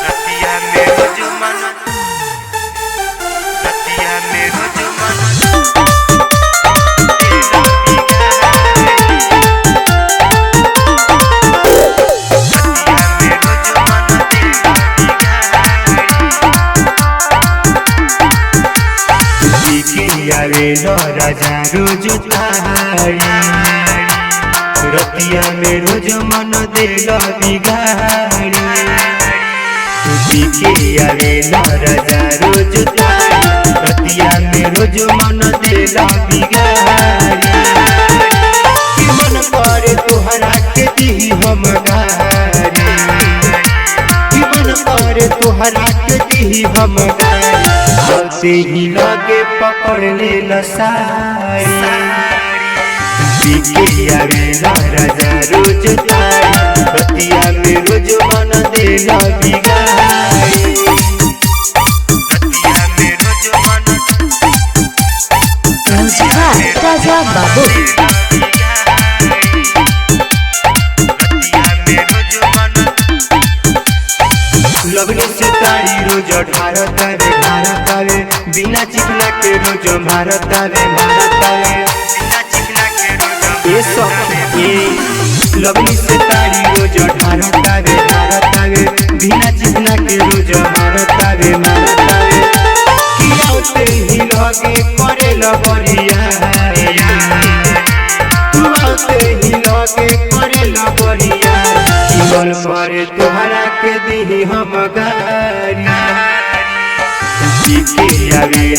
रतिया में रोज मन रतिया में रोज मन राजा रोज थारी रतिया में रोज मन देला बिगाड़ी राजा रोज थारी रतिया में रोज मन देला बिगाड़ी मन करे तोहरा के दी हम गारी मन करे तोहरा के दी हम गारी से ही लगे पकड़ ले लसारी राजा रोज थारी रतिया में रोज मन देला बिगाड़ी रतिया में रोज मन राजा बाबू लगने से तारी रोज ढारत रे बिना चिकना के रोज भारत रे बिना चिकना के रोज ये सब लगने से तारी रोज ढारत रे बिना चिकना के रोज भारत रे कियाते ही लगे करे लबरिया तुआते ही लगे करे लबरिया मन करे तोहरा के दी हम गारी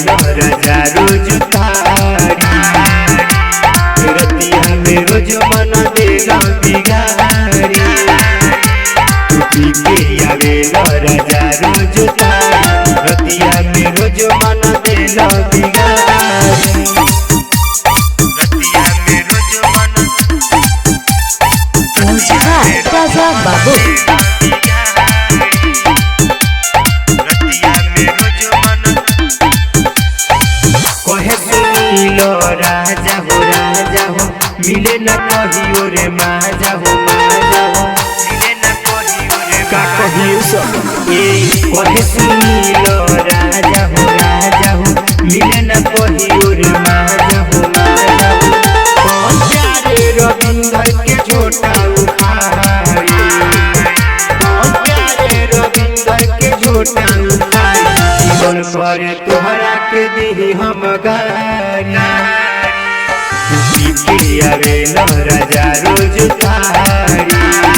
राजा रोज थारी रतिया में रोज मन देला बिगाड़ी राजा रोज थारी रतिया में रोज मन देला बिगाड़ी रतिया में रोज मन राजा बाबू राजा हो मिले न कहियो रे माजा हो मिले न कहियो रे का कहियो सब कहे सुनिलो राजा हो मिले न कहियो रे माजा हो प्यारे रविंदर के छोटा उखाड़ी प्यारे रविंदर के छोटा उखाड़ी मन करे तोहरा के दी हम गारी राजा रोज थारी